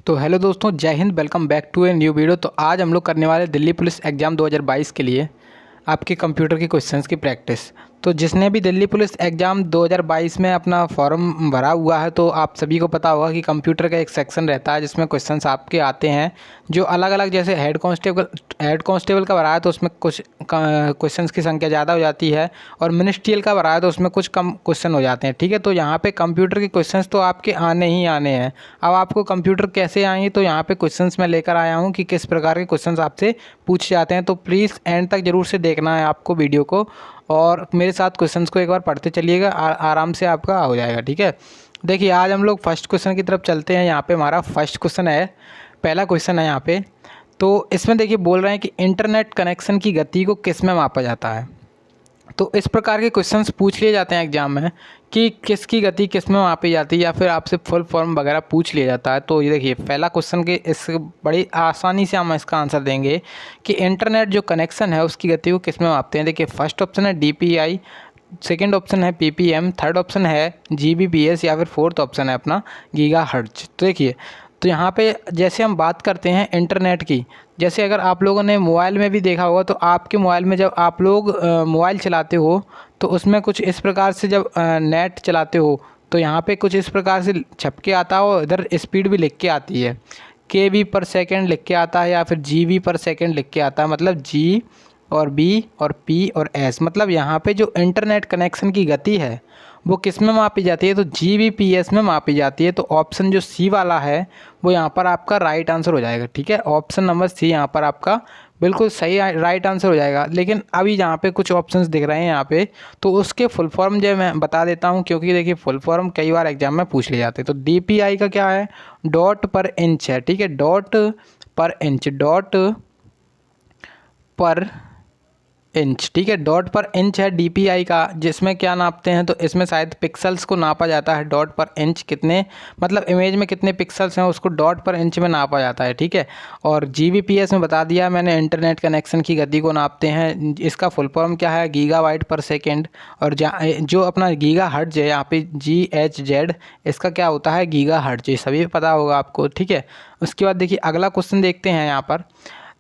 तो हेलो दोस्तों, जय हिंद। Welcome back to a new video. तो आज हम लोग करने वाले दिल्ली पुलिस एग्ज़ाम 2022 के लिए आपके कंप्यूटर के क्वेश्चंस की प्रैक्टिस। तो जिसने भी दिल्ली पुलिस एग्ज़ाम 2022 में अपना फॉर्म भरा हुआ है, तो आप सभी को पता होगा कि कंप्यूटर का एक सेक्शन रहता है जिसमें क्वेश्चंस आपके आते हैं जो अलग अलग, जैसे हेड कांस्टेबल का भरा है तो उसमें कुछ क्वेश्चंस की संख्या ज़्यादा हो जाती है, और मिनिस्ट्रियल का भरा है तो उसमें कुछ कम क्वेश्चन हो जाते हैं। ठीक है, तो यहाँ पे कंप्यूटर के क्वेश्चंस तो आपके आने ही आने हैं। अब आपको कंप्यूटर कैसे आएंगे, तो यहाँ पे क्वेश्चंस मैं लेकर आया हूँ कि किस प्रकार के क्वेश्चंस आपसे पूछे जाते हैं। तो प्लीज़ एंड तक ज़रूर से देखना है आपको वीडियो को, और मेरे साथ क्वेश्चंस को एक बार पढ़ते चलिएगा, आराम से आपका हो जाएगा। ठीक है, देखिए आज हम लोग फर्स्ट क्वेश्चन की तरफ चलते हैं। यहाँ पे हमारा फर्स्ट क्वेश्चन है, पहला क्वेश्चन है यहाँ पे। तो इसमें देखिए बोल रहे हैं कि इंटरनेट कनेक्शन की गति को किस में मापा जाता है। तो इस प्रकार के क्वेश्चंस पूछ लिए जाते हैं एग्जाम में कि किसकी गति किस में मापी जाती है, या फिर आपसे फुल फॉर्म वगैरह पूछ लिया जाता है। तो ये देखिए पहला क्वेश्चन के इस बड़ी आसानी से हम इसका आंसर देंगे कि इंटरनेट जो कनेक्शन है उसकी गति को किस में मापते हैं। देखिए फर्स्ट ऑप्शन है DPI, सेकेंड ऑप्शन है PPM, थर्ड ऑप्शन है GBps, या फिर फोर्थ ऑप्शन है अपना गीगाहर्ट्ज। तो देखिए, तो यहाँ पे जैसे हम बात करते हैं इंटरनेट की, जैसे अगर आप लोगों ने मोबाइल में भी देखा होगा, तो आपके मोबाइल में जब आप लोग मोबाइल चलाते हो तो उसमें कुछ इस प्रकार से जब नेट चलाते हो तो यहाँ पे कुछ इस प्रकार से छप के आता हो, इधर स्पीड भी लिख के आती है, KB/सेकेंड लिख के आता है, या फिर GB/सेकेंड लिख के आता है। मतलब G और B और P और S, मतलब यहाँ पे जो इंटरनेट कनेक्शन की गति है वो किस में मापी जाती है, तो GBps में मापी जाती है। तो ऑप्शन जो C वाला है वो यहाँ पर आपका राइट आंसर हो जाएगा। ठीक है, ऑप्शन नंबर C यहाँ पर आपका बिल्कुल सही राइट आंसर हो जाएगा। लेकिन अभी यहाँ पे कुछ ऑप्शंस दिख रहे हैं यहाँ पे, तो उसके फुल फॉर्म जो मैं बता देता हूँ, क्योंकि देखिए फुल फॉर्म कई बार एग्जाम में पूछ लिए जाते हैं। तो DPI का क्या है, डॉट पर इंच है। ठीक है, डॉट पर इंच, डॉट पर इंच। ठीक है, डॉट पर इंच है DPI का, जिसमें क्या नापते हैं, तो इसमें शायद पिक्सल्स को नापा जाता है। डॉट पर इंच कितने, मतलब इमेज में कितने पिक्सल्स हैं उसको डॉट पर इंच में नापा जाता है। ठीक है, और GBps में बता दिया मैंने, इंटरनेट कनेक्शन की गति को नापते हैं। इसका फुल फॉर्म क्या है, गीगाबाइट/सेकेंड। और जो अपना गीगाहर्ट्ज है यहाँ पे GHz, इसका क्या होता है, गीगाहर्ट्ज। ये सभी पता होगा आपको। ठीक है, उसके बाद देखिए अगला क्वेश्चन देखते हैं यहाँ पर।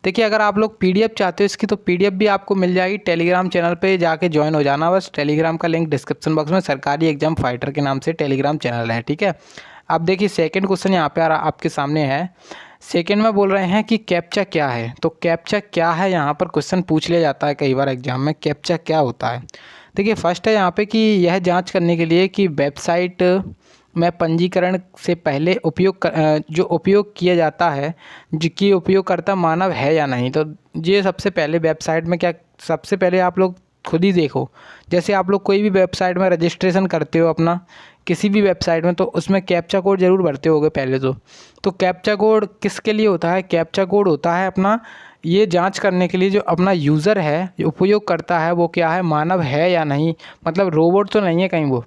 देखिए अगर आप लोग PDF चाहते हो इसकी, तो PDF भी आपको मिल जाएगी। टेलीग्राम चैनल पे जाके ज्वाइन हो जाना बस। टेलीग्राम का लिंक डिस्क्रिप्शन बॉक्स में, सरकारी एग्जाम फाइटर के नाम से टेलीग्राम चैनल है। ठीक है, अब देखिए सेकंड क्वेश्चन यहाँ पे आपके सामने है। सेकंड में बोल रहे हैं कि कैप्चा क्या है। तो कैप्चा क्या है, यहाँ पर क्वेश्चन पूछ लिया जाता है कई बार एग्जाम में, कैप्चा क्या होता है। देखिए फर्स्ट है यहाँ पे कि यह जाँच करने के लिए कि वेबसाइट में पंजीकरण से पहले जो उपयोग किया जाता है, जिसकी उपयोगकर्ता मानव है या नहीं। तो ये सबसे पहले वेबसाइट में क्या, सबसे पहले आप लोग खुद ही देखो, जैसे आप लोग कोई भी वेबसाइट में रजिस्ट्रेशन करते हो अपना, किसी भी वेबसाइट में, तो उसमें कैप्चा कोड ज़रूर भरते होगे पहले तो कैप्चा कोड किसके लिए होता है, कैप्चा कोड होता है अपना ये जांच करने के लिए जो अपना यूज़र है, जो उपयोग करता है, वो क्या है, मानव है या नहीं, मतलब रोबोट तो नहीं है कहीं वो।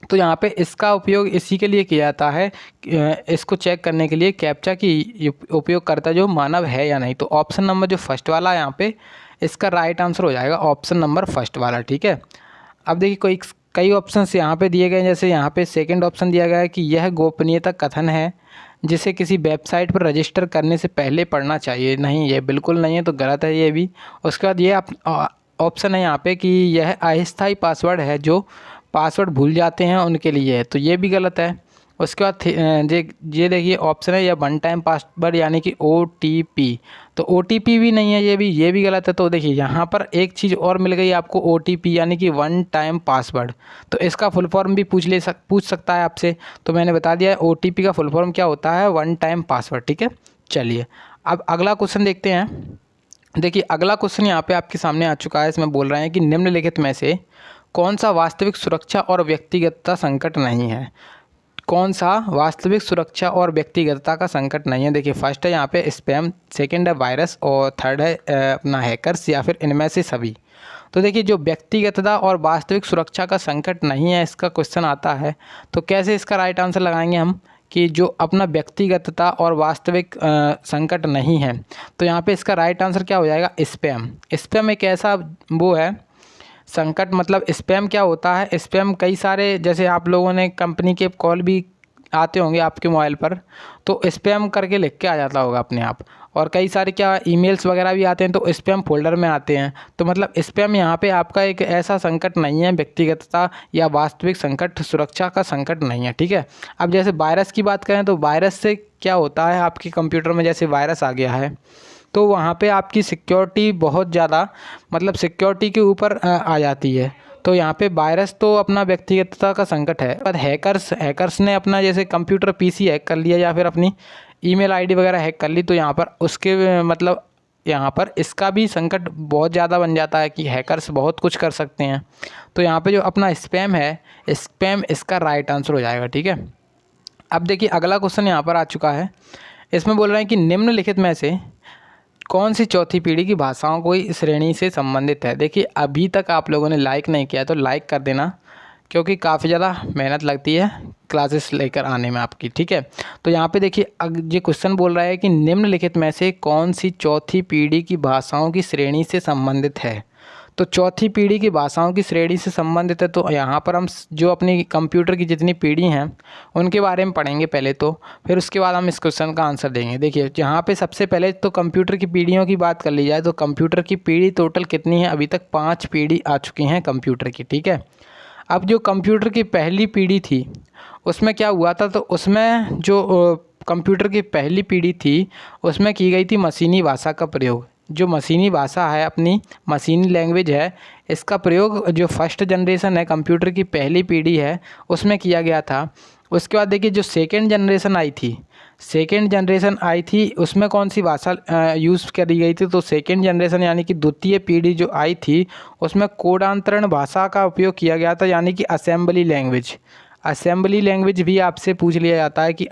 तो यहाँ पे इसका उपयोग इसी के लिए किया जाता है, इसको चेक करने के लिए कैप्चा की उपयोगकर्ता जो मानव है या नहीं। तो ऑप्शन नंबर जो फर्स्ट वाला है यहाँ पे, इसका राइट आंसर हो जाएगा ऑप्शन नंबर फर्स्ट वाला। ठीक है, अब देखिए कई ऑप्शंस यहाँ पे दिए गए हैं। जैसे यहाँ पे सेकंड ऑप्शन दिया गया है कि यह गोपनीयता कथन है जिसे किसी वेबसाइट पर रजिस्टर करने से पहले पढ़ना चाहिए। नहीं, ये बिल्कुल नहीं है, तो गलत है ये भी। उसके बाद ये ऑप्शन है यहाँ पे कि यह अस्थायी पासवर्ड है, जो पासवर्ड भूल जाते हैं उनके लिए है, तो ये भी गलत है। उसके बाद ये देखिए ऑप्शन है, यह वन टाइम पासवर्ड यानी कि OTP, तो OTP भी नहीं है, ये भी गलत है। तो देखिए यहाँ पर एक चीज़ और मिल गई आपको, OTP यानी कि वन टाइम पासवर्ड। तो इसका फुल फॉर्म भी पूछ सकता है आपसे, तो मैंने बता दिया है OTP का फुल फॉर्म क्या होता है, वन टाइम पासवर्ड। ठीक है, चलिए अब अगला क्वेश्चन देखते हैं। देखिए अगला क्वेश्चन यहाँ पे आपके सामने आ चुका है। इसमें बोल रहे हैं कि निम्नलिखित में से कौन सा वास्तविक सुरक्षा और व्यक्तिगतता संकट नहीं है। कौन सा वास्तविक सुरक्षा और व्यक्तिगतता का संकट नहीं है। देखिए फर्स्ट है यहाँ पे स्पैम, सेकंड है वायरस, और थर्ड है अपना हैकर्स, या फिर इनमें से सभी। तो देखिए जो व्यक्तिगतता और वास्तविक सुरक्षा का संकट नहीं है, इसका क्वेश्चन आता है, तो कैसे इसका राइट आंसर लगाएंगे हम कि जो अपना व्यक्तिगतता और वास्तविक संकट नहीं है। तो यहाँ पे इसका राइट आंसर क्या हो जाएगा, स्पैम। स्पैम एक ऐसा वो है संकट, मतलब स्पैम क्या होता है, स्पैम कई सारे, जैसे आप लोगों ने कंपनी के कॉल भी आते होंगे आपके मोबाइल पर, तो स्पैम करके लिख के आ जाता होगा अपने आप। और कई सारे क्या ईमेल्स वगैरह भी आते हैं तो स्पैम फोल्डर में आते हैं। तो मतलब स्पैम यहाँ पे आपका एक ऐसा संकट नहीं है, व्यक्तिगतता या वास्तविक संकट, सुरक्षा का संकट नहीं है, ठीक है। अब जैसे वायरस की बात करें तो वायरस से क्या होता है, आपके कंप्यूटर में जैसे वायरस आ गया है तो वहाँ पे आपकी सिक्योरिटी बहुत ज़्यादा, मतलब सिक्योरिटी के ऊपर आ जाती है। तो यहाँ पे वायरस तो अपना व्यक्तिगतता का संकट है, पर हैकर्स ने अपना जैसे कंप्यूटर पीसी हैक कर लिया या फिर अपनी ईमेल आईडी वगैरह हैक कर ली, तो यहाँ पर उसके मतलब यहाँ पर इसका भी संकट बहुत ज़्यादा बन जाता है कि हैकर्स बहुत कुछ कर सकते हैं। तो यहाँ पे जो अपना स्पैम है, स्पैम इसका राइट आंसर हो जाएगा, ठीक है। अब देखिए अगला क्वेश्चन यहाँ पर आ चुका है। इसमें बोल रहे हैं कि निम्नलिखित में से कौन सी चौथी पीढ़ी की भाषाओं को इस श्रेणी से संबंधित है। देखिए अभी तक आप लोगों ने लाइक नहीं किया तो लाइक कर देना, क्योंकि काफ़ी ज़्यादा मेहनत लगती है क्लासेस लेकर आने में आपकी, ठीक है। तो यहाँ पे देखिए ये क्वेश्चन बोल रहा है कि निम्नलिखित में से कौन सी चौथी पीढ़ी की भाषाओं की श्रेणी से संबंधित है। तो चौथी पीढ़ी की भाषाओं की श्रेणी से संबंधित है, तो यहाँ पर हम जो अपनी कंप्यूटर की जितनी पीढ़ी हैं उनके बारे में पढ़ेंगे पहले, तो फिर उसके बाद हम इस क्वेश्चन का आंसर देंगे। देखिए यहाँ पे सबसे पहले तो कंप्यूटर की पीढ़ियों की बात कर ली जाए तो कंप्यूटर की पीढ़ी टोटल कितनी है, अभी तक 5 पीढ़ी आ चुकी हैं कंप्यूटर की, ठीक है। अब जो कंप्यूटर की पहली पीढ़ी थी उसमें क्या हुआ था, तो उसमें जो कंप्यूटर की पहली पीढ़ी थी उसमें की गई थी मशीनी भाषा का प्रयोग। जो मशीनी भाषा है, अपनी मशीनी लैंग्वेज है, इसका प्रयोग जो फर्स्ट जनरेशन है कंप्यूटर की पहली पीढ़ी है उसमें किया गया था। उसके बाद देखिए जो सेकेंड जनरेशन आई थी उसमें कौन सी भाषा यूज़ करी गई थी, तो सेकेंड जनरेशन यानी कि द्वितीय पीढ़ी जो आई थी उसमें कोडांतरण भाषा का उपयोग किया गया था, यानी कि असेंबली लैंग्वेज भी आपसे पूछ लिया जाता है कि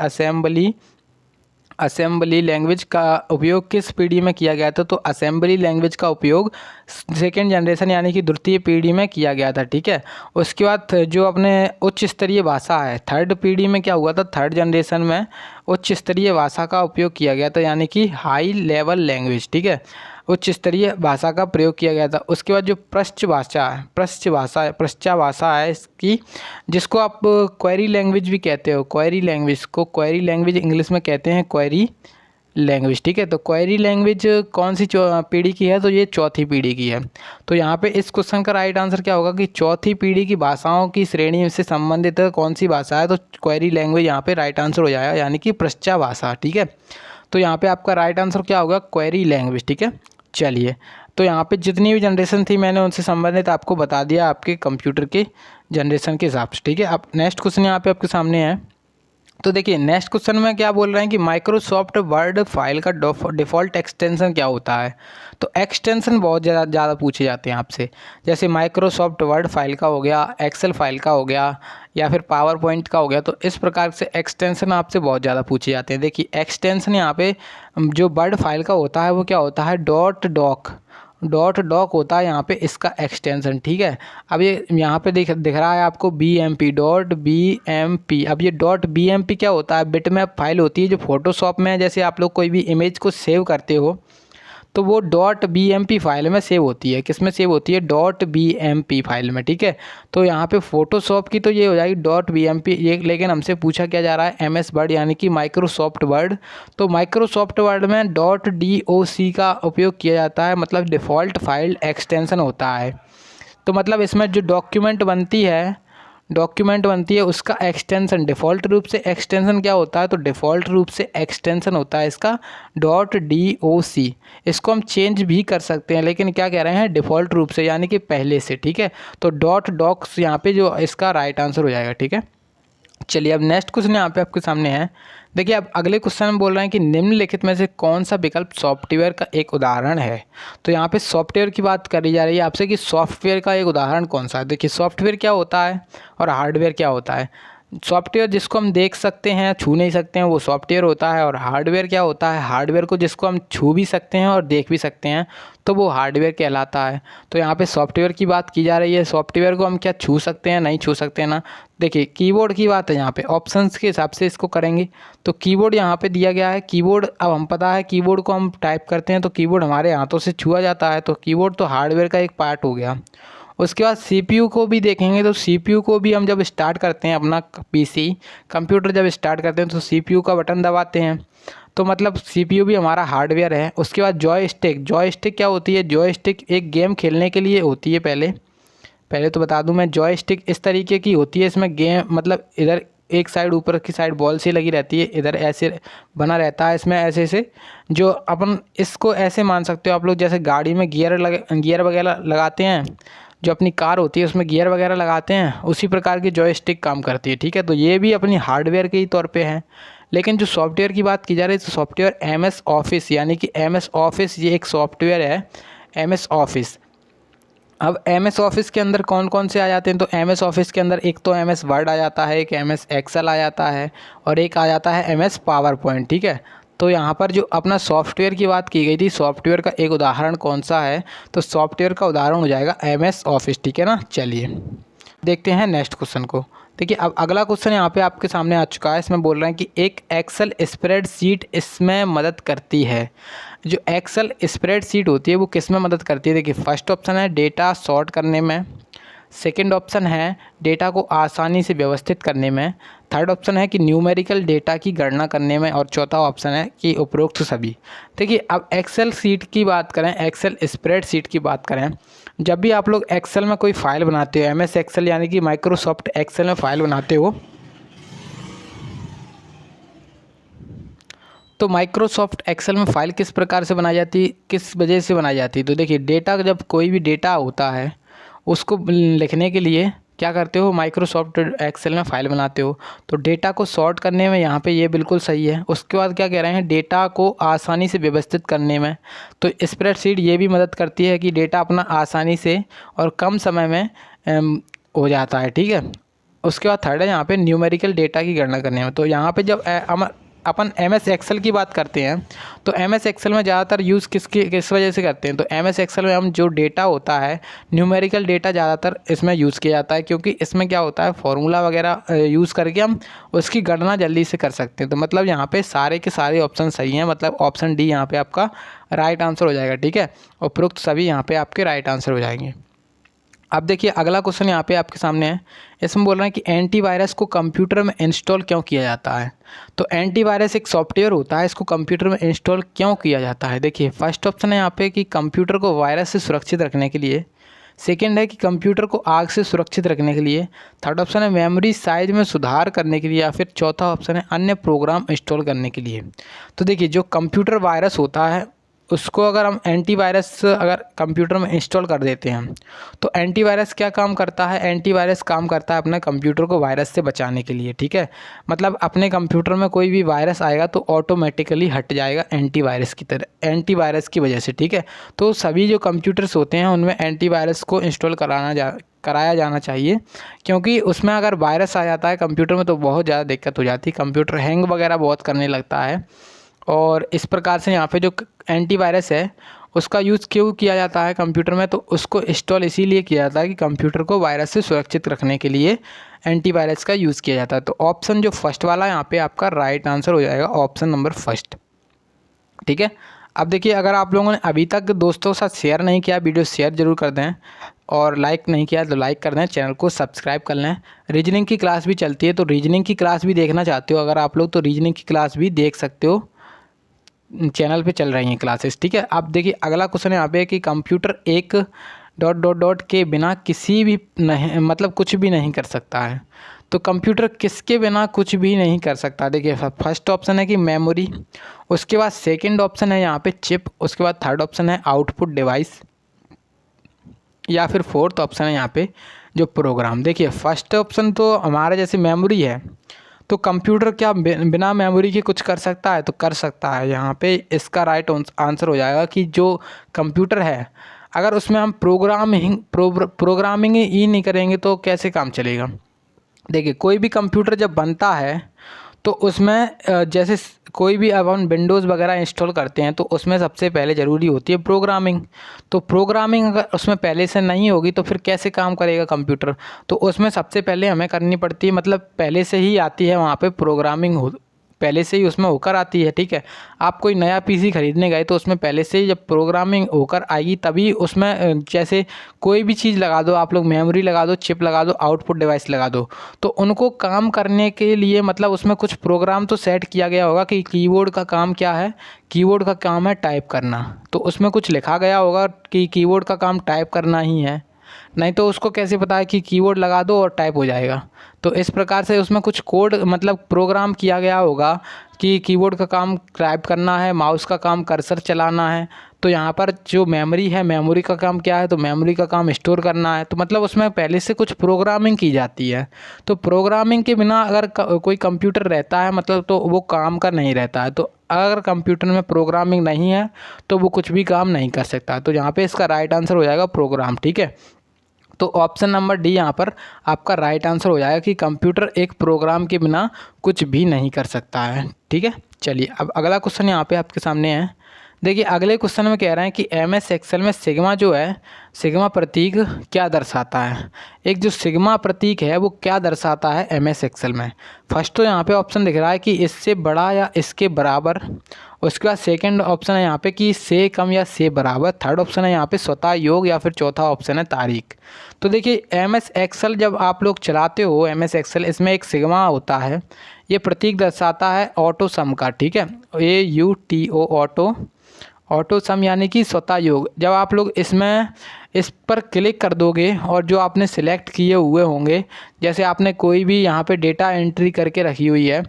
असेंबली लैंग्वेज का उपयोग किस पीढ़ी में किया गया था। तो असेंबली लैंग्वेज का उपयोग सेकेंड जनरेशन यानी कि द्वितीय पीढ़ी में किया गया था, ठीक है। उसके बाद जो अपने उच्च स्तरीय भाषा है, थर्ड पीढ़ी में क्या हुआ था, थर्ड जनरेशन में उच्च स्तरीय भाषा का उपयोग किया गया था, यानी कि हाई लेवल लैंग्वेज, ठीक है, उच्च स्तरीय भाषा का प्रयोग किया गया था। उसके बाद जो पृष्ठ भाषा है इसकी, जिसको आप क्वेरी लैंग्वेज भी कहते हो, क्वेरी लैंग्वेज इंग्लिश में कहते हैं क्वेरी लैंग्वेज, ठीक है। तो क्वेरी लैंग्वेज कौन सी पीढ़ी की है, तो ये चौथी पीढ़ी की है। तो यहाँ पे इस क्वेश्चन का राइट आंसर क्या होगा कि चौथी पीढ़ी की भाषाओं की श्रेणी से संबंधित कौन सी भाषा है, तो क्वेरी लैंग्वेज यहाँ पे राइट आंसर हो जाएगा, यानी कि पृष्ठ भाषा, ठीक है। तो यहाँ पे आपका राइट आंसर क्या होगा, क्वेरी लैंग्वेज, ठीक है। चलिए, तो यहाँ पे जितनी भी जनरेशन थी मैंने उनसे संबंधित आपको बता दिया आपके कंप्यूटर के जनरेशन के हिसाब से, ठीक है। अब नेक्स्ट क्वेश्चन यहाँ पे आपके सामने है। तो देखिए नेक्स्ट क्वेश्चन में क्या बोल रहे हैं कि माइक्रोसॉफ्ट वर्ड फाइल का डिफ़ॉल्ट एक्सटेंशन क्या होता है। तो एक्सटेंशन बहुत ज़्यादा पूछे जाते हैं आपसे, जैसे माइक्रोसॉफ्ट वर्ड फाइल का हो गया, एक्सेल फाइल का हो गया, या फिर पावर पॉइंट का हो गया। तो इस प्रकार से एक्सटेंशन आपसे बहुत ज़्यादा पूछे जाते हैं। देखिए एक्सटेंशन यहाँ पे जो वर्ड फाइल का होता है वो क्या होता है, डॉट डॉक होता है यहाँ पे इसका एक्सटेंशन, ठीक है। अब ये यहाँ पे दिख रहा है आपको BMP। अब ये .bmp क्या होता है, बिटमैप फाइल होती है जो फोटोशॉप में, जैसे आप लोग कोई भी इमेज को सेव करते हो तो वो .bmp फाइल में सेव होती है। किस में सेव होती है, .bmp फाइल में, ठीक है। तो यहाँ पे फोटोशॉप की तो ये हो जाएगी .bmp, ये लेकिन हमसे पूछा क्या जा रहा है MS वर्ड यानी कि माइक्रोसॉफ्ट वर्ड। तो माइक्रोसॉफ्ट वर्ड में .doc का उपयोग किया जाता है, मतलब डिफ़ॉल्ट फाइल एक्सटेंशन होता है। तो मतलब इसमें जो डॉक्यूमेंट बनती है उसका एक्सटेंशन, डिफ़ॉल्ट रूप से एक्सटेंशन क्या होता है, तो डिफ़ॉल्ट रूप से एक्सटेंशन होता है इसका .doc। इसको हम चेंज भी कर सकते हैं, लेकिन क्या कह रहे हैं, डिफ़ॉल्ट रूप से यानी कि पहले से, ठीक है। तो .docs यहाँ पे जो इसका राइट आंसर हो जाएगा, ठीक है। चलिए अब नेक्स्ट क्वेश्चन यहाँ पे आपके सामने है। देखिए अब अगले क्वेश्चन में बोल रहे हैं कि निम्नलिखित में से कौन सा विकल्प सॉफ्टवेयर का एक उदाहरण है। तो यहाँ पे सॉफ्टवेयर की बात करी जा रही है आपसे कि सॉफ्टवेयर का एक उदाहरण कौन सा है। देखिए सॉफ्टवेयर क्या होता है और हार्डवेयर क्या होता है। सॉफ्टवेयर जिसको हम देख सकते हैं, छू नहीं सकते हैं, वो सॉफ्टवेयर होता है। और हार्डवेयर क्या होता है, हार्डवेयर को जिसको हम छू भी सकते हैं और देख भी सकते हैं तो वो हार्डवेयर कहलाता है। तो यहाँ पे सॉफ्टवेयर की बात की जा रही है। सॉफ्टवेयर को हम क्या छू सकते हैं, नहीं छू सकते हैं ना। देखिए कीबोर्ड की बात है, यहाँ पे ऑप्शंस के हिसाब से इसको करेंगे। तो कीबोर्ड यहाँ पे दिया गया है। कीबोर्ड, अब हम पता है कीबोर्ड को हम टाइप करते हैं तो कीबोर्ड हमारे हाथों से छुआ जाता है, तो कीबोर्ड तो हार्डवेयर का एक पार्ट हो गया। उसके बाद सीपीयू को भी देखेंगे तो सीपीयू को भी हम जब स्टार्ट करते हैं अपना पीसी कंप्यूटर जब स्टार्ट करते हैं तो सीपीयू का बटन दबाते हैं, तो मतलब सीपीयू भी हमारा हार्डवेयर है। उसके बाद जॉयस्टिक, जॉयस्टिक क्या होती है? जॉयस्टिक एक गेम खेलने के लिए होती है। पहले तो बता दूं मैं, जॉयस्टिक इस तरीके की होती है, इसमें गेम मतलब इधर एक साइड ऊपर की साइड बॉल सी लगी रहती है, इधर ऐसे बना रहता है, इसमें ऐसे ऐसे जो अपन इसको ऐसे मान सकते हो आप लोग जैसे गाड़ी में गियर वगैरह लगाते हैं, जो अपनी कार होती है उसमें गियर वगैरह लगाते हैं, उसी प्रकार की जॉयस्टिक काम करती है। ठीक है, तो ये भी अपनी हार्डवेयर के ही तौर पे है। लेकिन जो सॉफ्टवेयर की बात की जा रही है तो सॉफ्टवेयर एमएस ऑफिस, यानी कि एमएस ऑफिस ये एक सॉफ्टवेयर है, एमएस ऑफिस। अब एमएस ऑफिस के अंदर कौन कौन से आ जाते हैं? तो एमएस ऑफिस के अंदर एक तो एमएस वर्ड आ जाता है, एक एमएस एक्सेल आ जाता है और एक आ जाता है एमएस पावर पॉइंट। ठीक है, तो यहाँ पर जो अपना सॉफ्टवेयर की बात की गई थी, सॉफ्टवेयर का एक उदाहरण कौन सा है? तो सॉफ्टवेयर का उदाहरण हो जाएगा एमएस ऑफिस। ठीक है ना, चलिए देखते हैं नेक्स्ट क्वेश्चन को। देखिए अब अगला क्वेश्चन यहाँ पे आपके सामने आ चुका है। इसमें बोल रहे हैं कि एक एक्सेल स्प्रेडशीट इसमें मदद करती है। जो एक्सेल स्प्रेडशीट होती है वो किस में मदद करती है? देखिए फर्स्ट ऑप्शन है डेटा सॉर्ट करने में, सेकंड ऑप्शन है डेटा को आसानी से व्यवस्थित करने में, थर्ड ऑप्शन है कि न्यूमेरिकल डेटा की गणना करने में और चौथा ऑप्शन है कि उपरोक्त सभी। देखिए अब एक्सेल सीट की बात करें, एक्सेल स्प्रेडशीट की बात करें, जब भी आप लोग एक्सेल में कोई फाइल बनाते हो, एमएस एक्सेल यानी कि माइक्रोसॉफ्ट एक्सेल में फाइल बनाते हो, तो माइक्रोसॉफ्ट एक्सेल में फ़ाइल किस प्रकार से बनाई जाती है, किस वजह से बनाई जाती है? तो देखिए डेटा, जब कोई भी डेटा होता है उसको लिखने के लिए क्या करते हो? माइक्रोसॉफ्ट एक्सेल में फ़ाइल बनाते हो। तो डेटा को सॉर्ट करने में यहाँ पे ये बिल्कुल सही है। उसके बाद क्या कह रहे हैं? डेटा को आसानी से व्यवस्थित करने में, तो स्प्रेडशीट ये भी मदद करती है कि डेटा अपना आसानी से और कम समय में हो जाता है। ठीक है, उसके बाद थर्ड है यहाँ पे न्यूमेरिकल डेटा की गणना करने में। तो यहाँ पे जब अपन एमएस एक्सेल की बात करते हैं तो एमएस एक्सेल में ज़्यादातर यूज़ किस वजह से करते हैं? तो एमएस एक्सेल में हम जो डेटा होता है, न्यूमेरिकल डेटा ज़्यादातर इसमें यूज़ किया जाता है, क्योंकि इसमें क्या होता है, फॉर्मूला वगैरह यूज़ करके हम उसकी गणना जल्दी से कर सकते हैं। तो मतलब यहाँ पे सारे के सारे ऑप्शन सही हैं, मतलब ऑप्शन डी यहाँ पे आपका राइट आंसर हो जाएगा। ठीक है, उपरोक्त सभी यहाँ पे आपके राइट आंसर हो जाएंगे। अब देखिए अगला क्वेश्चन यहाँ पे आपके सामने है। इसमें बोल रहे हैं कि एंटीवायरस को कंप्यूटर में इंस्टॉल क्यों किया जाता है? तो एंटीवायरस एक सॉफ्टवेयर होता है, इसको कंप्यूटर में इंस्टॉल क्यों किया जाता है? देखिए फर्स्ट ऑप्शन है यहाँ पे कि कंप्यूटर को वायरस से सुरक्षित रखने के लिए, सेकेंड है कि कंप्यूटर को आग से सुरक्षित रखने के लिए, थर्ड ऑप्शन है मेमोरी साइज में सुधार करने के लिए, या फिर चौथा ऑप्शन है अन्य प्रोग्राम इंस्टॉल करने के लिए। तो देखिए जो कंप्यूटर वायरस होता है उसको अगर हम एंटीवायरस अगर कंप्यूटर में इंस्टॉल कर देते हैं तो एंटीवायरस क्या काम करता है? एंटीवायरस काम करता है अपने कंप्यूटर को वायरस से बचाने के लिए। ठीक है, मतलब अपने कंप्यूटर में कोई भी वायरस आएगा तो ऑटोमेटिकली हट जाएगा एंटीवायरस की तरह, एंटीवायरस की वजह से। ठीक है, तो सभी जो कंप्यूटर्स होते हैं उनमें एंटीवायरस को इंस्टॉल कराया जाना चाहिए, क्योंकि उसमें अगर वायरस आ जाता है कंप्यूटर में तो बहुत ज़्यादा दिक्कत हो जाती है, कंप्यूटर हैंग वगैरह बहुत करने लगता है। और इस प्रकार से यहाँ पे जो एंटीवायरस है उसका यूज़ क्यों किया जाता है कंप्यूटर में? तो उसको इंस्टॉल इसीलिए किया जाता है कि कंप्यूटर को वायरस से सुरक्षित रखने के लिए एंटीवायरस का यूज़ किया जाता है। तो ऑप्शन जो फर्स्ट वाला यहाँ पे आपका राइट आंसर हो जाएगा, ऑप्शन नंबर फर्स्ट। ठीक है, अब देखिए अगर आप लोगों ने अभी तक दोस्तों के साथ शेयर नहीं किया, वीडियो शेयर जरूर कर दें, और लाइक नहीं किया तो लाइक कर दें, चैनल को सब्सक्राइब कर लें। रीजनिंग की क्लास भी चलती है, तो रीजनिंग की क्लास भी देखना चाहते हो अगर आप लोग तो रीजनिंग की क्लास भी देख सकते हो, चैनल पे चल रही हैं क्लासेस। ठीक है, अब देखिए अगला क्वेश्चन यहाँ पे है कि कंप्यूटर एक ... के बिना किसी भी नहीं मतलब कुछ भी नहीं कर सकता है। तो कंप्यूटर किसके बिना कुछ भी नहीं कर सकता? देखिए फर्स्ट ऑप्शन है कि मेमोरी, उसके बाद सेकंड ऑप्शन है यहाँ पे चिप, उसके बाद थर्ड ऑप्शन है आउटपुट डिवाइस, या फिर फोर्थ ऑप्शन है यहाँ पे जो प्रोग्राम। देखिए फर्स्ट ऑप्शन तो हमारे जैसे मेमोरी है, तो कंप्यूटर क्या बिना मेमोरी के कुछ कर सकता है? तो कर सकता है। यहाँ पे इसका राइट आंसर हो जाएगा कि जो कंप्यूटर है अगर उसमें हम प्रोग्रामिंग ही नहीं करेंगे तो कैसे काम चलेगा? देखिए कोई भी कंप्यूटर जब बनता है तो उसमें जैसे कोई भी अब हम विंडोज़ वगैरह इंस्टॉल करते हैं तो उसमें सबसे पहले ज़रूरी होती है प्रोग्रामिंग। तो प्रोग्रामिंग अगर उसमें पहले से नहीं होगी तो फिर कैसे काम करेगा कंप्यूटर? तो उसमें सबसे पहले हमें करनी पड़ती है, मतलब पहले से ही आती है वहाँ पे प्रोग्रामिंग पहले से ही उसमें होकर आती है, ठीक है। आप कोई नया पीसी खरीदने गए तो उसमें पहले से ही जब प्रोग्रामिंग होकर आएगी तभी उसमें जैसे कोई भी चीज़ लगा दो आप लोग, मेमोरी लगा दो, चिप लगा दो, आउटपुट डिवाइस लगा दो, तो उनको काम करने के लिए मतलब उसमें कुछ प्रोग्राम तो सेट किया गया होगा कि कीबोर्ड का काम क्या है। कीबोर्ड का काम है टाइप करना, तो उसमें कुछ लिखा गया होगा कि कीबोर्ड का काम टाइप करना ही है, नहीं तो उसको कैसे पता है कि कीबोर्ड लगा दो और टाइप हो जाएगा। तो इस प्रकार से उसमें कुछ कोड मतलब प्रोग्राम किया गया होगा कि कीबोर्ड का काम टाइप करना है, माउस का काम कर्सर चलाना है। तो यहाँ पर जो मेमोरी है, मेमोरी का काम क्या है, तो मेमोरी का काम स्टोर करना है। तो मतलब उसमें पहले से कुछ प्रोग्रामिंग की जाती है। तो प्रोग्रामिंग के बिना अगर कोई कंप्यूटर रहता है मतलब तो वो काम का नहीं रहता है। तो अगर कंप्यूटर में प्रोग्रामिंग नहीं है तो वो कुछ भी काम नहीं कर सकता। तो यहाँ पे इसका राइट आंसर हो जाएगा प्रोग्राम, ठीक है। तो ऑप्शन नंबर डी यहाँ पर आपका राइट आंसर हो जाएगा कि कंप्यूटर एक प्रोग्राम के बिना कुछ भी नहीं कर सकता है, ठीक है। चलिए अब अगला क्वेश्चन यहाँ पे आपके सामने है। देखिए अगले क्वेश्चन में कह रहे हैं कि एमएस एक्सेल में सिग्मा जो है, सिग्मा प्रतीक क्या दर्शाता है। एक जो सिग्मा प्रतीक है वो क्या दर्शाता है एमएस एक्सेल में। फर्स्ट तो यहाँ पे ऑप्शन दिख रहा है कि इससे बड़ा या इसके बराबर। उसके बाद सेकंड ऑप्शन है यहाँ पे कि से कम या से बराबर। थर्ड ऑप्शन है यहाँ पे स्वतः योग, या फिर चौथा ऑप्शन है तारीख। तो देखिए एमएस एक्सेल जब आप लोग चलाते हो, एमएस एक्सेल इसमें एक सिग्मा होता है, ये प्रतीक दर्शाता है ऑटो सम का, ठीक है। AUTO ऑटो, ऑटो सम यानी कि स्वतः योग। जब आप लोग इसमें इस पर क्लिक कर दोगे और जो आपने सिलेक्ट किए हुए होंगे, जैसे आपने कोई भी यहाँ पे डेटा एंट्री करके रखी हुई है,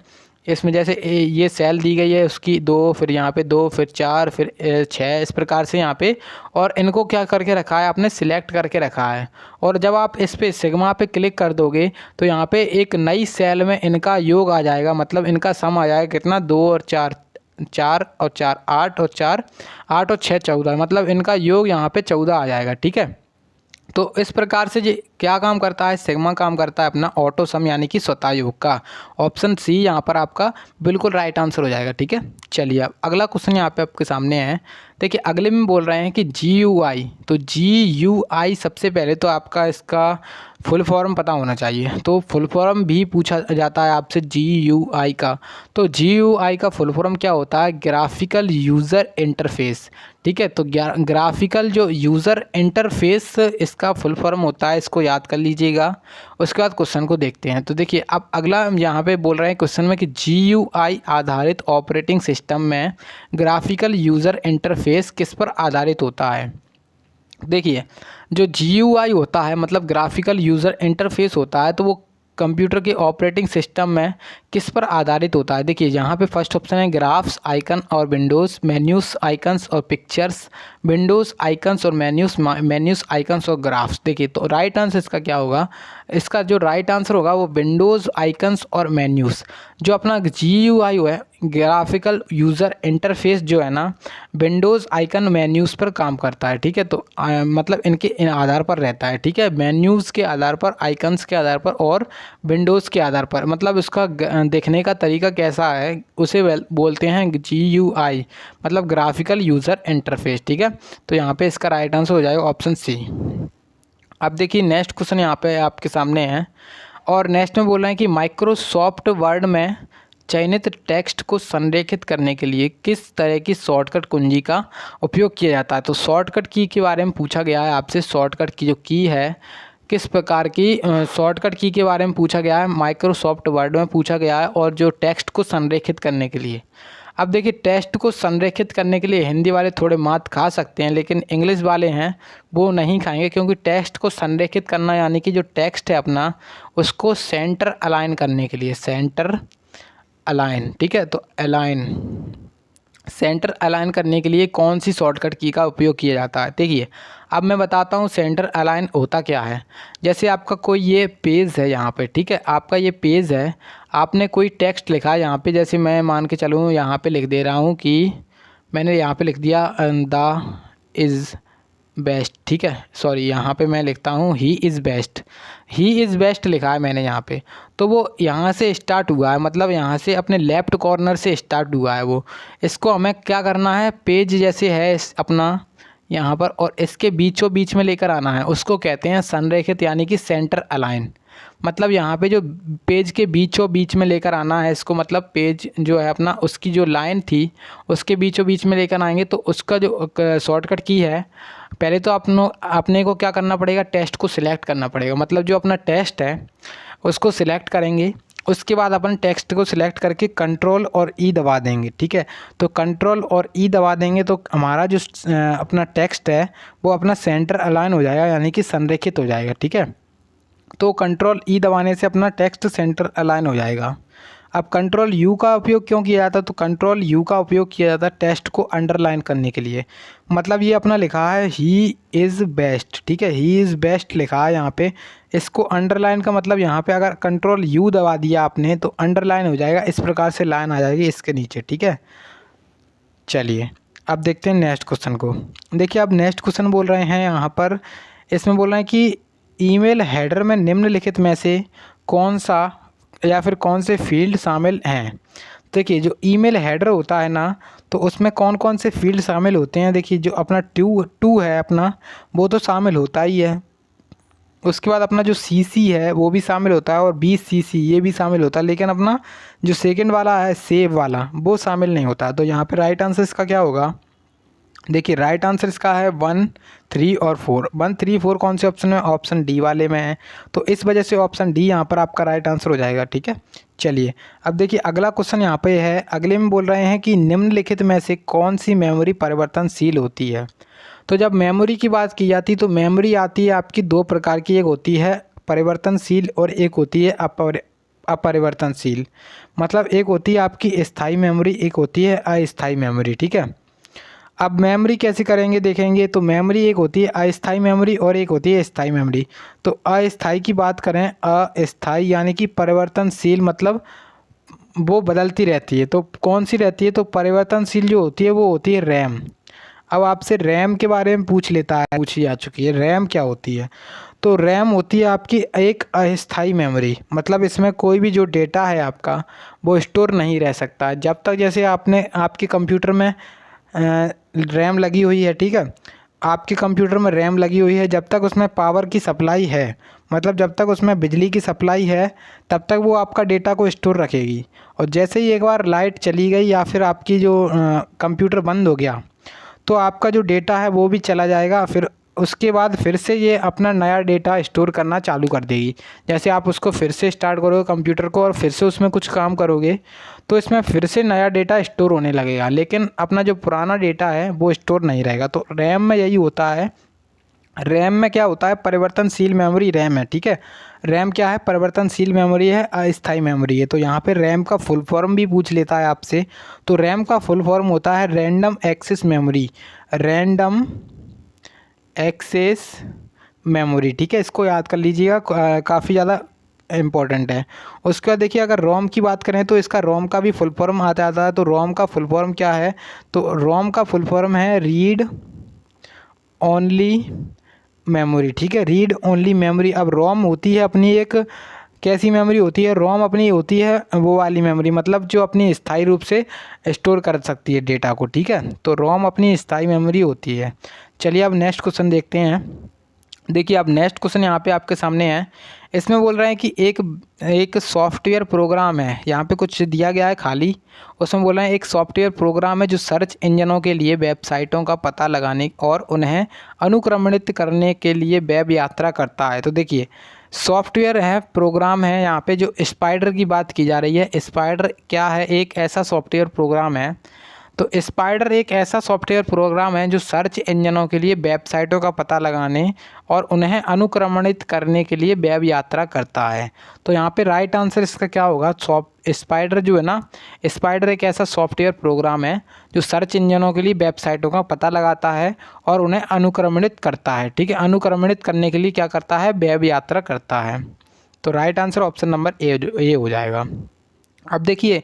इसमें जैसे ये सेल दी गई है उसकी 2, फिर यहाँ पे 2, फिर 4, फिर 6, इस प्रकार से यहाँ पे, और इनको क्या करके रखा है आपने, सिलेक्ट करके रखा है। और जब आप इस पे सिग्मा पे क्लिक कर दोगे तो यहाँ पे एक नई सेल में इनका योग आ जाएगा, मतलब इनका सम आ जाएगा कितना, 2 और 4, 4 और 4 8 और 4 8 और 6 14, मतलब इनका योग यहाँ पे 14 आ जाएगा, ठीक है। तो इस प्रकार से ये क्या काम करता है, सिग्मा काम करता है अपना ऑटो सम यानी कि स्वतः योग का। ऑप्शन सी यहाँ पर आपका बिल्कुल राइट आंसर हो जाएगा, ठीक है। चलिए अब अगला क्वेश्चन यहाँ पे आपके सामने है। देखिए अगले में बोल रहे हैं कि GUI, तो GUI सबसे पहले तो आपका इसका फुल फॉर्म पता होना चाहिए। तो फुल फॉर्म भी पूछा जाता है आपसे GUI का। तो GUI का फुल फॉर्म क्या होता है, ग्राफिकल यूज़र इंटरफेस, ठीक है। तो ग्राफिकल जो यूज़र इंटरफेस इसका फुल फॉर्म होता है, इसको याद कर लीजिएगा। उसके बाद क्वेश्चन को देखते हैं। तो देखिए अब अगला यहाँ पे बोल रहे हैं क्वेश्चन में कि GUI आधारित ऑपरेटिंग सिस्टम में ग्राफिकल यूज़र इंटरफेस किस पर आधारित होता है। देखिए जो GUI होता है मतलब ग्राफिकल यूज़र इंटरफेस होता है, तो वो कंप्यूटर के ऑपरेटिंग सिस्टम में किस पर आधारित होता है। देखिए यहाँ पे फर्स्ट ऑप्शन है ग्राफ्स, आइकन और विंडोज़, मेन्यूज़, आइकन्स और पिक्चर्स, विंडोज़, आइकन्स और मेन्यूज़, मेन्यूज़, आइकन्स और ग्राफ्स। देखिए तो राइट आंसर इसका क्या होगा, इसका जो राइट आंसर होगा वो विंडोज़, आइकन्स और मेन्यूज़। जो अपना GUI है, ग्राफिकल यूज़र इंटरफेस जो है ना, विंडोज़, आइकन, मेन्यूज़ पर काम करता है, ठीक है। तो मतलब इन आधार पर रहता है, ठीक है। मेन्यूज़ के आधार पर, आइकन्स के आधार पर और विंडोज़ के आधार पर, मतलब इसका देखने का तरीका कैसा है उसे बोलते हैं GUI, मतलब ग्राफिकल यूज़र इंटरफेस, ठीक है। तो यहाँ पे इसका राइट आंसर हो जाएगा ऑप्शन सी। अब देखिए नेक्स्ट क्वेश्चन यहाँ पे आपके सामने है, और नेक्स्ट में बोल रहे हैं कि माइक्रोसॉफ्ट वर्ड में चयनित टेक्स्ट को संरेखित करने के लिए किस तरह की शॉर्टकट कुंजी का उपयोग किया जाता है। तो शॉर्टकट की के बारे में पूछा गया है आपसे। शॉर्टकट की जो की है, किस प्रकार की शॉर्टकट की के बारे में पूछा गया है, माइक्रोसॉफ्ट वर्ड में पूछा गया है, और जो टेक्स्ट को संरेखित करने के लिए। अब देखिए टेक्स्ट को संरेखित करने के लिए हिंदी वाले थोड़े मात खा सकते हैं, लेकिन इंग्लिश वाले हैं वो नहीं खाएंगे, क्योंकि टेक्स्ट को संरेखित करना यानी कि जो टेक्स्ट है अपना उसको सेंटर अलाइन करने के लिए, सेंटर अलाइन, ठीक है। तो अलाइन, सेंटर अलाइन करने के लिए कौन सी शॉर्टकट की का उपयोग किया जाता है। देखिए अब मैं बताता हूँ सेंटर अलाइन होता क्या है। जैसे आपका कोई ये पेज है यहाँ पे, ठीक है, आपका ये पेज है, आपने कोई टेक्स्ट लिखा है यहाँ पे, जैसे मैं मान के चलूँ यहाँ पे लिख दे रहा हूँ कि मैंने यहाँ पे लिख दिया द इज़ बेस्ट, ठीक है, सॉरी यहाँ पे मैं लिखता हूँ he is best, he is best लिखा है मैंने यहाँ पे। तो वो यहाँ से स्टार्ट हुआ है, मतलब यहाँ से अपने लेफ़्ट कॉर्नर से स्टार्ट हुआ है वो। इसको हमें क्या करना है, पेज जैसे है अपना यहाँ पर, और इसके बीचों बीच में लेकर आना है, उसको कहते हैं संरेखित यानी कि सेंटर अलाइन। मतलब यहाँ पे जो पेज के बीचों बीच में लेकर आना है इसको, मतलब पेज जो है अपना उसकी जो लाइन थी उसके बीचों बीच में लेकर आएंगे। तो उसका जो शॉर्टकट की है, पहले तो अपने को क्या करना पड़ेगा, टेस्ट को सिलेक्ट करना पड़ेगा। मतलब जो अपना टेस्ट है उसको सिलेक्ट करेंगे, उसके बाद अपन टेक्स्ट को सिलेक्ट करके कंट्रोल और ई दबा देंगे। ठीक है, तो कंट्रोल और ई दबा देंगे तो हमारा जो अपना टेक्स्ट है वो अपना सेंटर अलाइन हो जाएगा, यानी कि संरेखित हो जाएगा। ठीक है, तो कंट्रोल ई दबाने से अपना टेक्स्ट सेंटर अलाइन हो जाएगा। अब कंट्रोल यू का उपयोग क्यों किया जाता है, तो कंट्रोल यू का उपयोग किया जाता है टेक्स्ट को अंडरलाइन करने के लिए। मतलब ये अपना लिखा है ही इज़ बेस्ट। ठीक है, ही इज़ बेस्ट लिखा है यहाँ पे, इसको अंडरलाइन का मतलब यहाँ पे अगर कंट्रोल यू दबा दिया आपने तो अंडरलाइन हो जाएगा, इस प्रकार से लाइन आ जाएगी इसके नीचे। ठीक है, चलिए अब देखते हैं नेक्स्ट क्वेश्चन को। देखिए अब नेक्स्ट क्वेश्चन बोल रहे हैं यहाँ पर, इसमें बोल रहे हैं कि ईमेल हेडर में निम्नलिखित में से कौन सा या फिर कौन से फील्ड शामिल हैं। देखिए जो ईमेल हेडर होता है ना, तो उसमें कौन कौन से फील्ड शामिल होते हैं। देखिए जो अपना टू है अपना, वो तो शामिल होता ही है। उसके बाद अपना जो CC है वो भी शामिल होता है, और BCC ये भी शामिल होता है, लेकिन अपना जो सेकंड वाला है सेव वाला वो शामिल नहीं होता। तो यहाँ पे राइट आंसर इसका क्या होगा, देखिए राइट आंसर इसका है 1, 3 और 4। 1, 3, 4 कौन से ऑप्शन में, ऑप्शन डी वाले में है, तो इस वजह से ऑप्शन डी यहाँ पर आपका राइट आंसर हो जाएगा। ठीक है, चलिए अब देखिए अगला क्वेश्चन यहाँ पे है, अगले में बोल रहे हैं कि निम्नलिखित में से कौन सी मेमोरी परिवर्तनशील होती है। तो जब मेमोरी की बात की जाती है तो मेमोरी आती है आपकी दो प्रकार की, एक होती है परिवर्तनशील और एक होती है अपरिवर्तनशील। मतलब एक होती है आपकी स्थायी मेमोरी, एक होती है अस्थायी मेमोरी। ठीक है, अब मेमोरी कैसे करेंगे देखेंगे, तो मेमोरी एक होती है अस्थायी मेमोरी और एक होती है स्थायी मेमोरी। तो अस्थायी की बात करें, अस्थायी यानी कि परिवर्तनशील, मतलब वो बदलती रहती है। तो कौन सी रहती है, तो परिवर्तनशील जो होती है वो होती है रैम। अब आपसे रैम के बारे में पूछी जा चुकी है, रैम क्या होती है। तो रैम होती है आपकी एक अस्थायी मेमोरी, मतलब इसमें कोई भी जो डेटा है आपका वो स्टोर नहीं रह सकता जब तक, जैसे आपके कंप्यूटर में रैम लगी हुई है। ठीक है, आपके कंप्यूटर में रैम लगी हुई है, जब तक उसमें पावर की सप्लाई है, मतलब जब तक उसमें बिजली की सप्लाई है तब तक वो आपका डेटा को स्टोर रखेगी। और जैसे ही एक बार लाइट चली गई या फिर आपकी जो कंप्यूटर बंद हो गया तो आपका जो डेटा है वो भी चला जाएगा। फिर उसके बाद फिर से ये अपना नया डेटा स्टोर करना चालू कर देगी। जैसे आप उसको फिर से स्टार्ट करोगे कंप्यूटर को और फिर से उसमें कुछ काम करोगे तो इसमें फिर से नया डेटा स्टोर होने लगेगा, लेकिन अपना जो पुराना डेटा है वो स्टोर नहीं रहेगा। तो रैम में यही होता है। रैम में क्या होता है, परिवर्तनशील मेमोरी रैम है। ठीक है, रैम क्या है, परिवर्तनशील मेमोरी है, अस्थायी मेमोरी है। तो यहाँ पे रैम का फुल फॉर्म भी पूछ लेता है आपसे, तो रैम का फुल फॉर्म होता है random access memory, random access memory. ठीक है, इसको याद कर लीजिएगा, काफ़ी ज़्यादा इम्पोर्टेंट है। उसके बाद देखिए अगर रोम की बात करें तो इसका रोम का भी फुल फॉर्म आता है। तो रोम का फुल फॉर्म क्या है, तो रोम का फुल फॉर्म है रीड ओनली मेमोरी। ठीक है, रीड ओनली मेमोरी। अब रोम होती है अपनी एक कैसी मेमोरी होती है, रोम अपनी होती है वो वाली मेमोरी, मतलब जो अपनी स्थायी रूप से स्टोर कर सकती है डेटा को। ठीक है, तो रोम अपनी स्थायी मेमोरी होती है। चलिए अब नेक्स्ट क्वेश्चन देखते हैं। देखिए अब नेक्स्ट क्वेश्चन यहाँ पे आपके सामने है, इसमें बोल रहे हैं कि एक सॉफ्टवेयर प्रोग्राम है, यहाँ पे कुछ दिया गया है खाली, उसमें बोल रहे हैं एक सॉफ्टवेयर प्रोग्राम है जो सर्च इंजनों के लिए वेबसाइटों का पता लगाने और उन्हें अनुक्रमणित करने के लिए वेब यात्रा करता है। तो देखिए सॉफ्टवेयर है, प्रोग्राम है, यहाँ पे जो स्पाइडर की बात की जा रही है। स्पाइडर क्या है, एक ऐसा सॉफ्टवेयर प्रोग्राम है। तो स्पाइडर एक ऐसा सॉफ्टवेयर प्रोग्राम है जो सर्च इंजनों के लिए वेबसाइटों का पता लगाने और उन्हें अनुक्रमणित करने के लिए वेब यात्रा करता है। तो यहाँ पे राइट आंसर इसका क्या होगा, स्पाइडर जो है ना, स्पाइडर एक ऐसा सॉफ्टवेयर प्रोग्राम है जो सर्च इंजनों के लिए वेबसाइटों का पता लगाता है और उन्हें अनुक्रमणित करता है। ठीक है, अनुक्रमणित करने के लिए क्या करता है, वेब यात्रा करता है। तो right answer option number A हो जाएगा। अब देखिए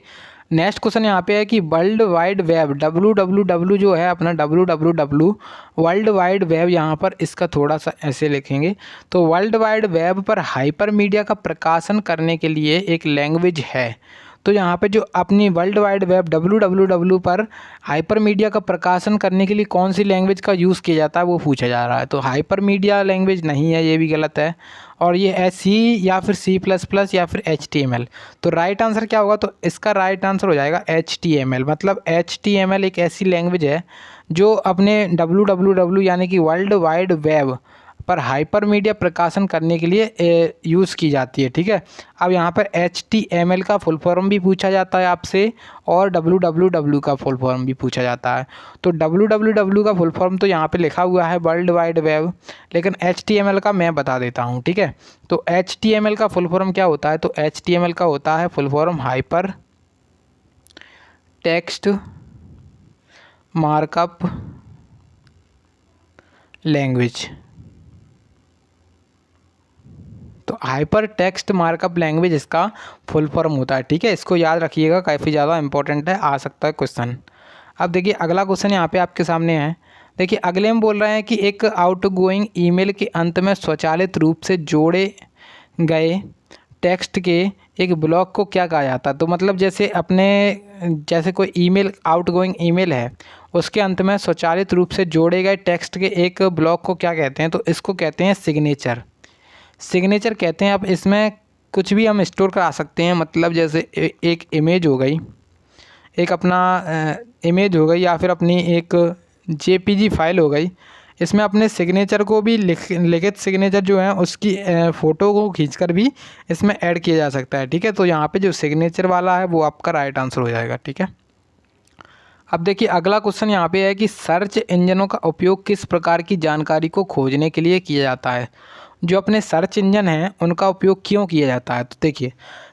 नेक्स्ट क्वेश्चन यहाँ पे है कि वर्ल्ड वाइड वेब www जो है अपना www वर्ल्ड वाइड वेब, यहाँ पर इसका थोड़ा सा ऐसे लिखेंगे। तो वर्ल्ड वाइड वेब पर हाइपर मीडिया का प्रकाशन करने के लिए एक लैंग्वेज है। तो यहाँ पे जो अपनी वर्ल्ड वाइड वेब www पर हाइपरमीडिया का प्रकाशन करने के लिए कौन सी लैंग्वेज का यूज़ किया जाता है वो पूछा जा रहा है। तो हाइपरमीडिया लैंग्वेज नहीं है, ये भी गलत है। और ये C या फिर C++ या फिर HTML। तो राइट आंसर क्या होगा? तो इसका राइट आंसर हो जाएगा HTML। मतलब HTML एक ऐसी लैंग्वेज है जो अपने www यानी कि वर्ल्ड वाइड वेब पर हाइपरमीडिया प्रकाशन करने के लिए यूज़ की जाती है। ठीक है, अब यहाँ पर HTML का फुल फॉर्म भी पूछा जाता है आपसे और www का फुल फॉर्म भी पूछा जाता है। तो www का फुल फॉर्म तो यहाँ पे लिखा हुआ है वर्ल्ड वाइड वेब, लेकिन HTML का मैं बता देता हूँ। ठीक है, तो HTML का फुल फॉर्म क्या होता है? तो HTML का होता है full form hyper text markup language. तो हाइपर टेक्स्ट मार्कअप लैंग्वेज इसका फुल फॉर्म होता है। ठीक है, इसको याद रखिएगा, काफ़ी ज़्यादा इंपॉर्टेंट है, आ सकता है क्वेश्चन। अब देखिए अगला क्वेश्चन यहाँ पे आपके सामने है। देखिए अगले में बोल रहे हैं कि एक आउटगोइंग ईमेल के अंत में स्वचालित रूप से जोड़े गए टेक्स्ट के एक ब्लॉक को क्या कहा जाता है? तो मतलब जैसे कोई ईमेल आउटगोइंग ईमेल है, उसके अंत में स्वचालित रूप से जोड़े गए टेक्स्ट के एक ब्लॉक को क्या कहते हैं? तो इसको कहते हैं सिग्नेचर। सिग्नेचर कहते हैं। अब इसमें कुछ भी हम स्टोर करा सकते हैं, मतलब जैसे एक इमेज हो गई, एक अपना इमेज हो गई, या फिर अपनी एक JPG फाइल हो गई। इसमें अपने सिग्नेचर को भी लिखित सिग्नेचर जो है उसकी फ़ोटो को खींचकर भी इसमें ऐड किया जा सकता है। ठीक है, तो यहाँ पे जो सिग्नेचर वाला है वो आपका राइट आंसर हो जाएगा। ठीक है, अब देखिए अगला क्वेश्चन यहाँ पे है कि सर्च इंजनों का उपयोग किस प्रकार की जानकारी को खोजने के लिए किया जाता है? जो अपने सर्च इंजन हैं उनका उपयोग क्यों किया जाता है? तो देखिए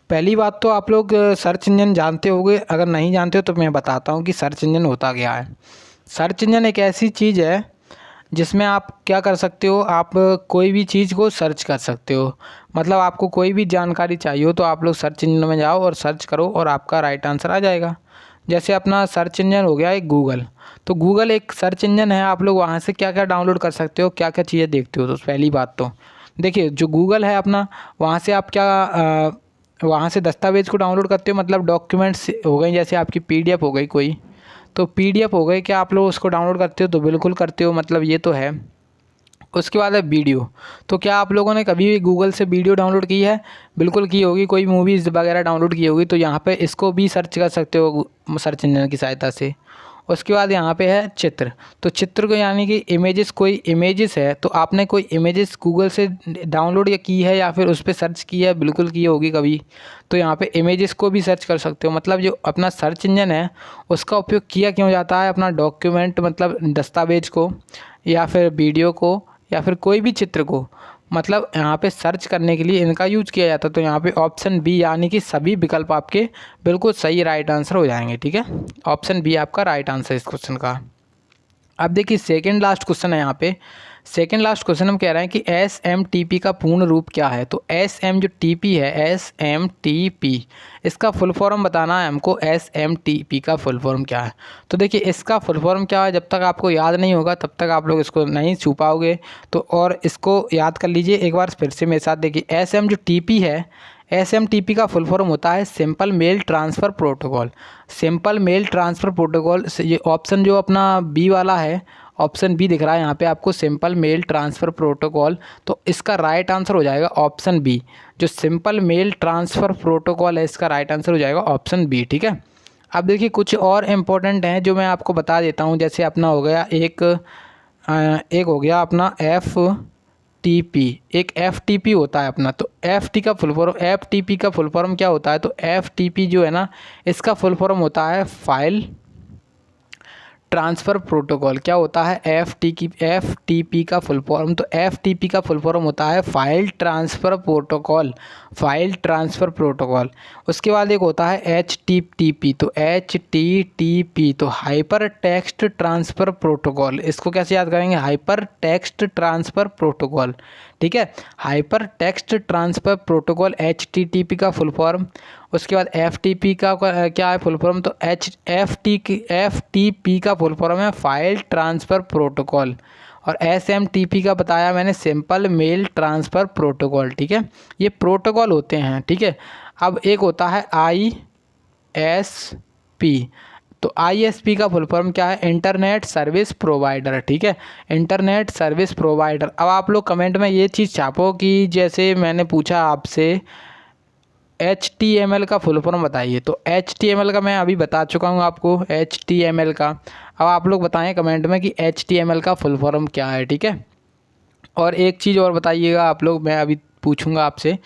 पहली बात तो आप लोग सर्च इंजन जानते होंगे, अगर नहीं जानते हो तो मैं बताता हूँ कि सर्च इंजन होता क्या है। सर्च इंजन एक ऐसी चीज़ है जिसमें आप क्या कर सकते हो, आप कोई भी चीज़ को सर्च कर सकते हो। मतलब आपको कोई भी जानकारी चाहिए हो तो आप लोग सर्च इंजन में जाओ और सर्च करो और आपका राइट आंसर आ जाएगा। जैसे अपना सर्च इंजन हो गया एक गूगल, तो गूगल एक सर्च इंजन है। आप लोग वहाँ से क्या क्या डाउनलोड कर सकते हो, क्या क्या चीज़ें देखते हो। तो पहली बात तो देखिए जो गूगल है अपना, वहाँ से आप वहाँ से दस्तावेज़ को डाउनलोड करते हो, मतलब डॉक्यूमेंट्स हो गई, जैसे आपकी PDF हो गई कोई, तो PDF हो गई, क्या आप लोग उसको डाउनलोड करते हो? तो बिल्कुल करते हो, मतलब ये तो है। उसके बाद है वीडियो। तो क्या आप लोगों ने कभी भी गूगल से वीडियो डाउनलोड की है? बिल्कुल की होगी, कोई मूवीज़ वगैरह डाउनलोड की होगी। तो यहाँ पे इसको भी सर्च कर सकते हो सर्च इंजन की सहायता से। उसके बाद यहाँ पे है चित्र। तो चित्र को यानी कि इमेजेस, कोई इमेजेस है तो आपने कोई इमेजेस गूगल से डाउनलोड या की है या फिर उस पर सर्च की है, बिल्कुल की होगी कभी। तो यहाँ पे इमेजेस को भी सर्च कर सकते हो। मतलब जो अपना सर्च इंजन है उसका उपयोग किया क्यों जाता है? अपना डॉक्यूमेंट मतलब दस्तावेज को, या फिर वीडियो को, या फिर कोई भी चित्र को, मतलब यहाँ पे सर्च करने के लिए इनका यूज किया जाता है। तो यहाँ पे ऑप्शन बी यानी कि सभी विकल्प आपके बिल्कुल सही राइट आंसर हो जाएंगे। ठीक है, ऑप्शन बी आपका राइट आंसर इस क्वेश्चन का। अब देखिए सेकंड लास्ट क्वेश्चन है यहाँ पे। सेकंड लास्ट क्वेश्चन हम कह रहे हैं कि SMTP का पूर्ण रूप क्या है? तो SM जो TP है, SMTP, इसका फुल फॉर्म बताना है हमको। SMTP का फुल फॉर्म क्या है? तो देखिए इसका फुल फॉर्म क्या है, जब तक आपको याद नहीं होगा तब तक आप लोग इसको नहीं छू पाओगे। तो और इसको याद कर लीजिए एक बार फिर से मेरे साथ। देखिए SM जो TP है, SMTP का फुल फॉर्म होता है simple mail transfer protocol. Simple mail transfer protocol, ये ऑप्शन जो अपना बी वाला है, ऑप्शन बी दिख रहा है यहाँ पे आपको, सिंपल मेल ट्रांसफ़र प्रोटोकॉल। तो इसका राइट आंसर हो जाएगा ऑप्शन बी। जो सिंपल मेल ट्रांसफ़र प्रोटोकॉल है इसका राइट आंसर हो जाएगा ऑप्शन बी। ठीक है, अब देखिए कुछ और इम्पोर्टेंट हैं जो मैं आपको बता देता हूँ। जैसे अपना हो गया एक हो गया अपना FTP, एक FTP होता है अपना। तो FTP का फुल फॉर्म क्या होता है? तो FTP जो है ना, इसका फुल फॉर्म होता है फाइल ट्रांसफ़र प्रोटोकॉल। क्या होता है? FTP का फुल फॉर्म। तो FTP का फुल फॉर्म होता है file transfer protocol, file transfer protocol. उसके बाद एक होता है HTTP। तो HTTP तो हाइपर टेक्स्ट ट्रांसफ़र प्रोटोकॉल। इसको कैसे याद करेंगे? Hyper text transfer protocol. ठीक है, hyper text transfer protocol HTTP का फुल फॉर्म। उसके बाद FTP का क्या है फुल फॉर्म? तो FTP का फुल फॉर्म है फाइल ट्रांसफ़र प्रोटोकॉल। और SMTP का बताया मैंने, सिंपल मेल ट्रांसफ़र प्रोटोकॉल। ठीक है, ये प्रोटोकॉल होते हैं। ठीक है, अब एक होता है ISP। तो ISP का फुल फॉर्म क्या है? Internet service provider. ठीक है, इंटरनेट सर्विस प्रोवाइडर। अब आप लोग कमेंट में ये चीज़ छापो कि जैसे मैंने पूछा आपसे HTML का फुल फॉर्म बताइए, तो HTML का मैं अभी बता चुका हूँ आपको, HTML का। अब आप लोग बताएं कमेंट में कि HTML का फुल फॉर्म क्या है। ठीक है, और एक चीज़ और बताइएगा आप लोग, मैं अभी पूछूंगा आपसे।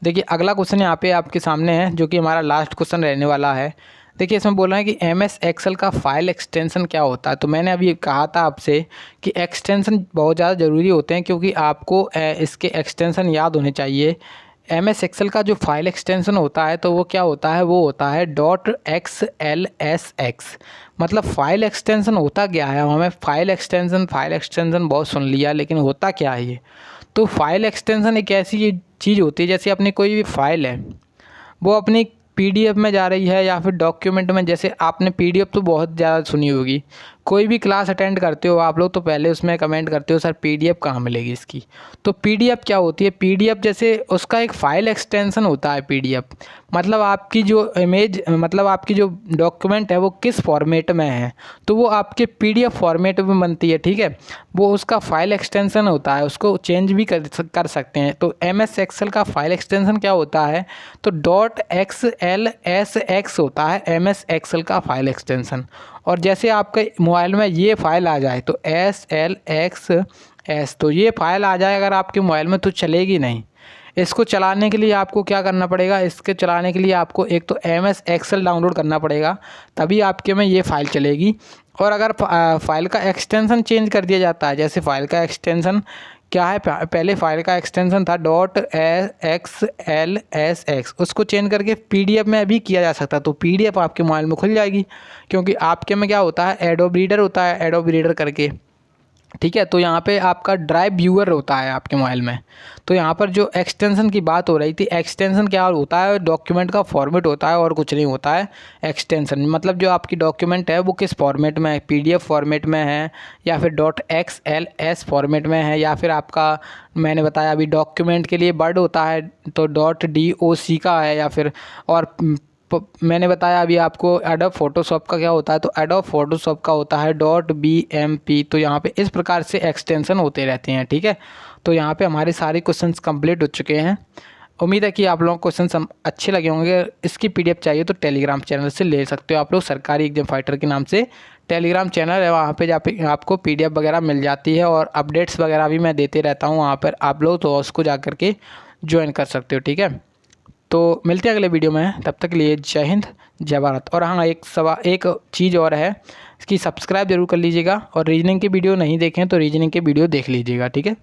देखिए अगला क्वेश्चन यहाँ पे आपके सामने है, जो कि हमारा लास्ट क्वेश्चन रहने वाला है। देखिए इसमें बोल रहा है कि MS एक्सेल का फाइल एक्सटेंशन क्या होता है। तो मैंने अभी कहा था आपसे कि एक्सटेंशन बहुत ज़्यादा ज़रूरी होते हैं, क्योंकि आपको इसके एक्सटेंशन याद होने चाहिए। MS एक्सेल का जो फाइल एक्सटेंशन होता है तो वो क्या होता है? वो होता है .xlsx। मतलब फाइल एक्सटेंशन होता क्या है? हमें फाइल एक्सटेंशन बहुत सुन लिया, लेकिन होता क्या है ये? तो फाइल एक्सटेंशन एक ऐसी चीज़ होती है, जैसे अपनी कोई भी फाइल है वो अपनी PDF में जा रही है या फिर डॉक्यूमेंट में। जैसे आपने PDF तो बहुत ज़्यादा सुनी होगी, कोई भी क्लास अटेंड करते हो आप लोग तो पहले उसमें कमेंट करते हो सर PDF कहाँ मिलेगी इसकी। तो PDF क्या होती है? PDF जैसे उसका एक फ़ाइल एक्सटेंशन होता है PDF। मतलब आपकी जो इमेज, मतलब आपकी जो डॉक्यूमेंट है वो किस फॉर्मेट में है, तो वो आपके PDF फॉर्मेट में बनती है। ठीक है, वो उसका फाइल एक्सटेंशन होता है, उसको चेंज भी कर सकते हैं। तो MS एक्सेल का फाइल एक्सटेंशन क्या होता है? तो .xlsx होता है MS एक्सेल का फाइल एक्सटेंशन। और जैसे आपके मोबाइल में ये फाइल आ जाए तो SLXS, तो ये फाइल आ जाए अगर आपके मोबाइल में तो चलेगी नहीं। इसको चलाने के लिए आपको क्या करना पड़ेगा? इसके चलाने के लिए आपको एक तो MS एक्सेल डाउनलोड करना पड़ेगा, तभी आपके में ये फ़ाइल चलेगी। और अगर फ़ाइल का एक्सटेंशन चेंज कर दिया जाता है, जैसे फ़ाइल का एक्सटेंशन क्या है? पहले फ़ाइल का एक्सटेंशन था .xlsx, उसको चेंज करके PDF में भी किया जा सकता है। तो PDF आपके मोबाइल में खुल जाएगी, क्योंकि आपके में क्या होता है? एडोब रीडर होता है, एडोब रीडर करके। ठीक है, तो यहाँ पे आपका ड्राइव व्यूअर होता है आपके मोबाइल में। तो यहाँ पर जो एक्सटेंशन की बात हो रही थी, एक्सटेंशन क्या होता है? डॉक्यूमेंट का फॉर्मेट होता है और कुछ नहीं होता है एक्सटेंशन। मतलब जो आपकी डॉक्यूमेंट है वो किस फॉर्मेट में है, PDF फॉर्मेट में है या फिर .xls फॉर्मेट में है, या फिर आपका मैंने बताया अभी डॉक्यूमेंट के लिए वर्ड होता है तो .doc का है, या फिर और मैंने बताया अभी आपको एडोब फोटोशॉप का क्या होता है, तो एडोब फोटोशॉप का होता है .bmp। तो यहाँ पे इस प्रकार से एक्सटेंशन होते रहते हैं। ठीक है, तो यहाँ पे हमारे सारे क्वेश्चंस कंप्लीट हो चुके हैं। उम्मीद है कि आप लोगों को क्वेश्चन अच्छे लगे होंगे। इसकी PDF चाहिए तो टेलीग्राम चैनल से ले सकते हो आप लोग, सरकारी एग्जाम फाइटर के नाम से टेलीग्राम चैनल है, वहाँ पे आपको PDF वगैरह मिल जाती है और अपडेट्स वगैरह भी मैं देते रहता हूँ वहाँ पर, आप लोग तो उसको जा कर के ज्वाइन कर सकते हो। ठीक है, तो मिलते हैं अगले वीडियो में, तब तक के लिए जय हिंद जय भारत। और हाँ, एक चीज़ और है कि सब्सक्राइब जरूर कर लीजिएगा, और रीजनिंग के वीडियो नहीं देखें तो रीजनिंग के वीडियो देख लीजिएगा। ठीक है।